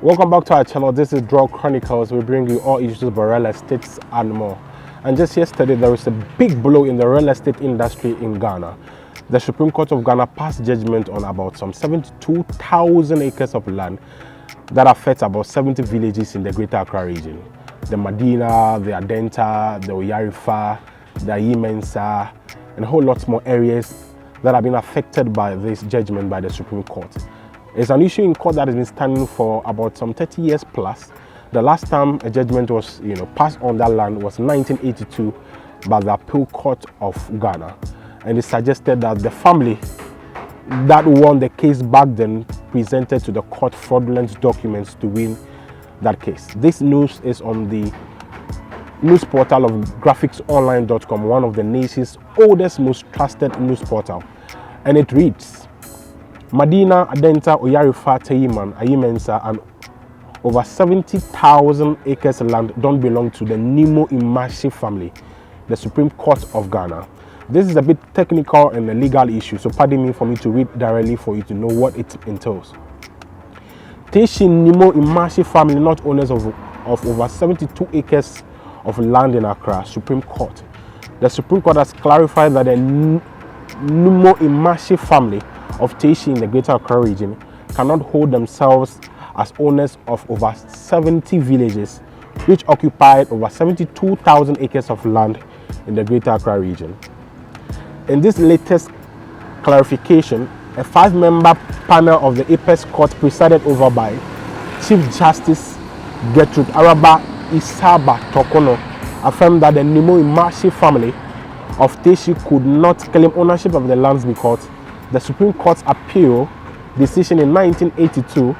Welcome back to our channel. This is Draw Chronicles. We bring you all issues about real estate and more. And just yesterday, there was a big blow in the real estate industry in Ghana. The Supreme Court of Ghana passed judgment on about some 72,000 acres of land that affects about 70 villages in the Greater Accra Region. The Medina, the Adenta, the Oyarifa, the Yimensa, and a whole lot more areas that have been affected by this judgment by the Supreme Court. It's an issue in court that has been standing for about some 30 years plus. The last time a judgment was passed on that land was 1982 by the Appeal Court of Ghana. And it suggested that the family that won the case back then presented to the court fraudulent documents to win that case. This news is on the news portal of graphicsonline.com, one of the nation's oldest, most trusted news portal. And it reads, Medina, Adenta, Oyarifa, Teyiman, Ayimensa, and over 70,000 acres of land don't belong to the Numo Nmashie family, the Supreme Court of Ghana. This is a bit technical and a legal issue, so pardon me for me to read directly for you to know what it entails. Teshie Numo Nmashie Family, not owners of over 72 acres of land in Accra, Supreme Court. The Supreme Court has clarified that the Numo Nmashie family of Teshie in the Greater Accra Region cannot hold themselves as owners of over 70 villages which occupied over 72,000 acres of land in the Greater Accra Region. In this latest clarification, a 5-member panel of the Apex Court, presided over by Chief Justice Gertrude Araba Esaaba Torkornoo, affirmed that the Numo Nmashie family of Teshie could not claim ownership of the lands because the Supreme Court's appeal decision in 1982,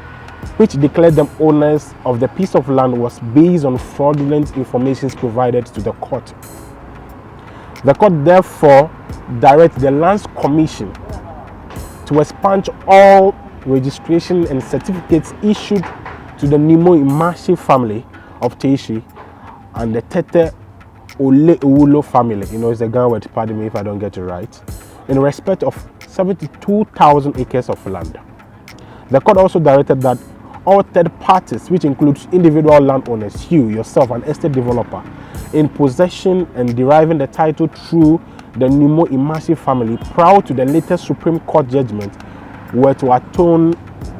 which declared them owners of the piece of land, was based on fraudulent information provided to the court. The court therefore directed the Lands Commission to expunge all registration and certificates issued to the Numo Nmashie family of Teshie and the Tete Owulo family. It's a Ghana word, pardon me if I don't get it right, in respect of 72,000 acres of land. The court also directed that all third parties, which includes individual landowners, you, yourself, an estate developer, in possession and deriving the title through the Numo Nmashie family prior to the latest Supreme Court judgment, were to atone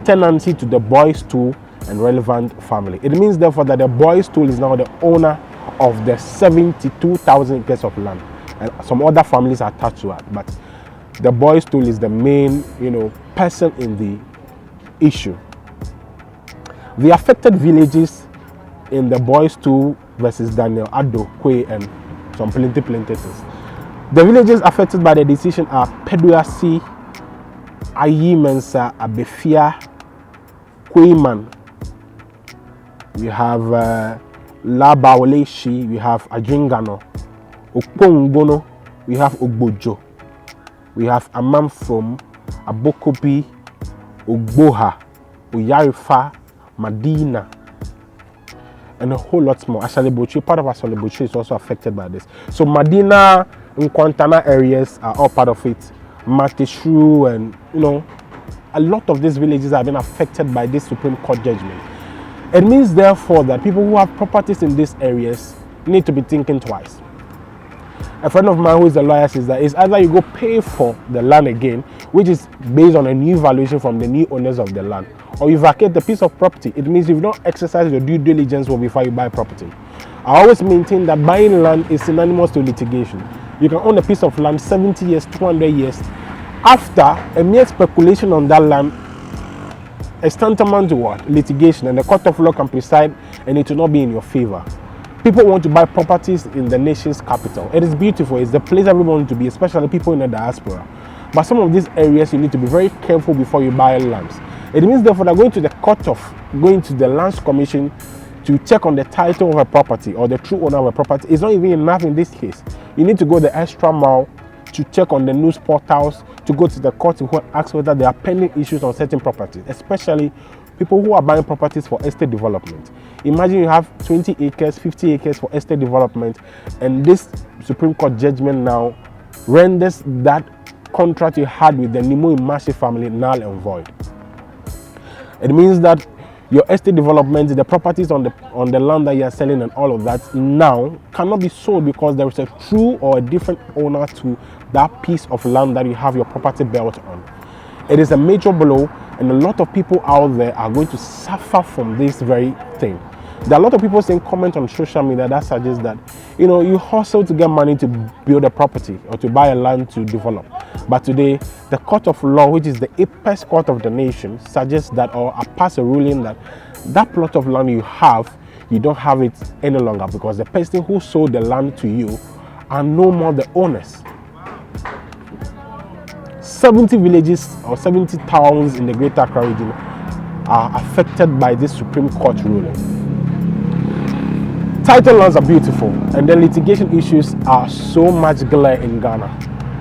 tenancy to the Boys Tool and relevant family. It means therefore that the Boys Tool is now the owner of the 72,000 acres of land, and some other families are attached to it, but the Boys Tool is the main person in the issue. The affected villages in the Boys Tool versus Daniel Addo, Kwe, and some plenty things. The villages affected by the decision are Peduasi, Ayimensa, Abefia, Kweman. We have Labaoleshi, we have Ajingano, Okongono, we have Ogbojo, we have Amamfrom, Abokobi, Ogboha, Oyarifa, Medina, and a whole lot more. Asalebochi, part of Asalebochi is also affected by this. So Medina and Kwantana areas are all part of it. Mateshu, and a lot of these villages have been affected by this Supreme Court judgment. It means therefore that people who have properties in these areas need to be thinking twice. A friend of mine who is a lawyer says that it's either you go pay for the land again, which is based on a new valuation from the new owners of the land, or you vacate the piece of property. It means you've not exercised your due diligence before you buy property. I always maintain that buying land is synonymous to litigation. You can own a piece of land 70 years, 200 years. After a mere speculation on that land, is tantamount to what? Litigation, and the court of law can preside and it will not be in your favor. People want to buy properties in the nation's capital. It is beautiful. It's the place everyone wants to be, especially people in the diaspora. But some of these areas you need to be very careful before you buy lands. It means therefore that going to the Lands Commission to check on the title of a property or the true owner of a property is not even enough in this case. You need to go the extra mile to check on the news portals, to go to the court to ask whether there are pending issues on certain properties, especially people who are buying properties for estate development. Imagine you have 20 acres, 50 acres for estate development, and this Supreme Court judgment now renders that contract you had with the Numo Nmashie family null and void. It means that Your estate development, the properties on the land that you are selling and all of that now cannot be sold because there is a true or a different owner to that piece of land that you have your property built on. It is a major blow, and a lot of people out there are going to suffer from this very thing. There are a lot of people saying comment on social media that suggests that, you hustle to get money to build a property or to buy a land to develop. But today, the court of law, which is the apex court of the nation, suggests that, or pass a ruling that that plot of land you have, you don't have it any longer because the person who sold the land to you are no more the owners. 70 villages or 70 towns in the Greater Accra Region are affected by this Supreme Court ruling. Title lands are beautiful, and the litigation issues are so much glare in Ghana.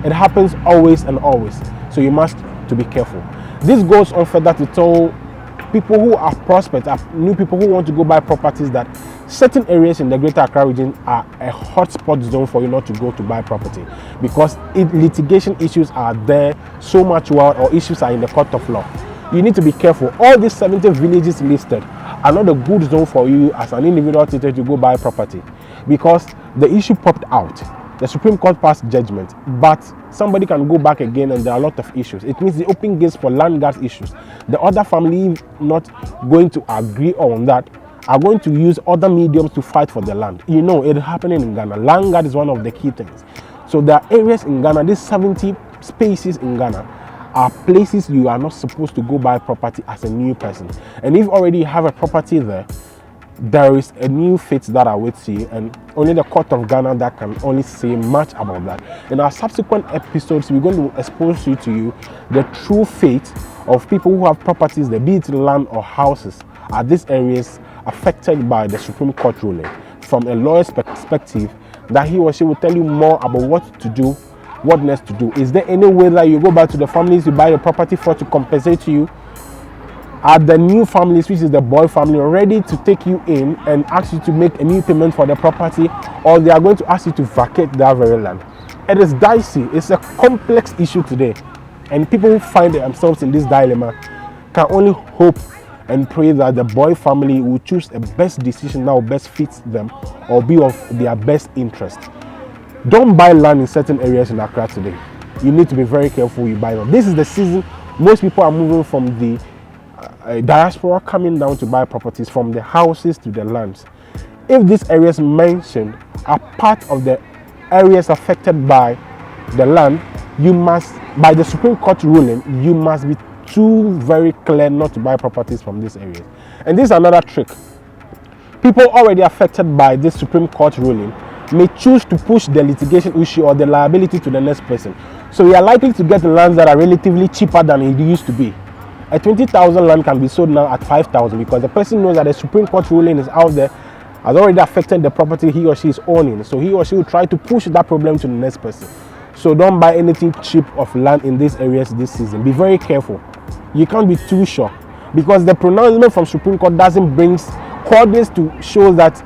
It happens always and always, so you must to be careful. This goes on further to tell people who are prospects, new people who want to go buy properties, that certain areas in the Greater Accra Region are a hotspot zone for you not to go to buy property because litigation issues are there so much while, or issues are in the court of law. You need to be careful. All these 70 villages listed are not a good zone for you as an individual to go buy property because the issue popped out. The Supreme Court passed judgment, but somebody can go back again and there are a lot of issues. It means the open gates for land guards issues. The other family not going to agree on that are going to use other mediums to fight for the land. It's happening in Ghana. Land guard is one of the key things. So there are areas in Ghana, these 70 spaces in Ghana are places you are not supposed to go buy property as a new person. And if already you have a property there, there is a new fate that awaits you, and only the court of Ghana that can only say much about that. In our subsequent episodes, we're going to expose you to the true fate of people who have properties, be it land or houses, at these areas affected by the Supreme Court ruling. From a lawyer's perspective, that he or she will tell you more about what to do, what next to do. Is there any way that you go back to the families you buy the property for to compensate you? Are the new families, which is the boy family, ready to take you in and ask you to make a new payment for the property, or they are going to ask you to vacate that very land? It is dicey. It's a complex issue today, and people who find themselves in this dilemma can only hope and pray that the boy family will choose a best decision that will best fit them or be of their best interest. Don't buy land in certain areas in Accra today. You need to be very careful you buy them. This is the season most people are moving from the diaspora, coming down to buy properties, from the houses to the lands. If these areas mentioned are part of the areas affected by the land, you must, by the Supreme Court ruling, you must be too very clear not to buy properties from these areas. And this is another trick. People already affected by this Supreme Court ruling may choose to push the litigation issue or the liability to the next person. So we are likely to get lands that are relatively cheaper than it used to be. A 20,000 land can be sold now at 5,000 because the person knows that the Supreme Court ruling is out there, has already affected the property he or she is owning. So he or she will try to push that problem to the next person. So don't buy anything cheap of land in these areas this season. Be very careful. You can't be too sure because the pronouncement from Supreme Court doesn't bring coordinates to show that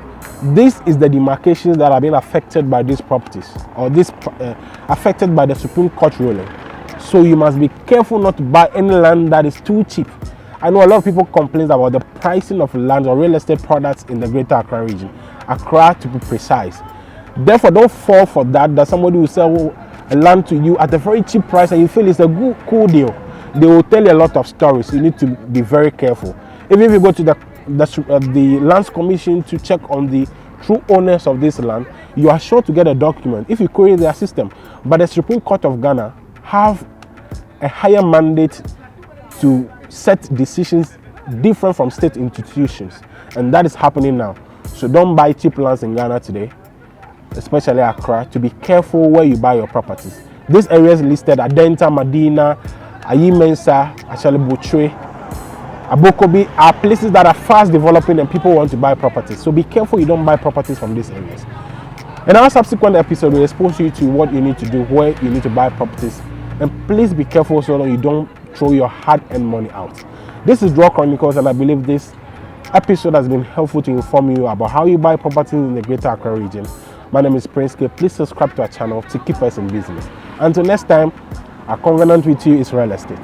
this is the demarcations that are being affected by these properties or this affected by the Supreme Court ruling. So you must be careful not to buy any land that is too cheap. I know a lot of people complain about the pricing of land or real estate products in the Greater Accra Region, Accra to be precise. Therefore, don't fall for that somebody will sell a land to you at a very cheap price and you feel it's a good, cool deal. They will tell you a lot of stories. You need to be very careful. Even if you go to the Lands Commission to check on the true owners of this land, you are sure to get a document if you query their system. But the Supreme Court of Ghana have a higher mandate to set decisions different from state institutions, and that is happening now. So don't buy cheap lands in Ghana today, especially Accra. To be careful where you buy your properties. These areas listed are Denta, Madina, Ayimensa, Ashale Butre, Abokobi are places that are fast developing and people want to buy properties. So be careful you don't buy properties from these areas. In our subsequent episode, we'll expose you to what you need to do, where you need to buy properties. And please be careful so that you don't throw your hard-earned money out. This is Draw Chronicles, and I believe this episode has been helpful to inform you about how you buy properties in the Greater Accra Region. My name is Prince K. Please subscribe to our channel to keep us in business. Until next time, our covenant with you is real estate.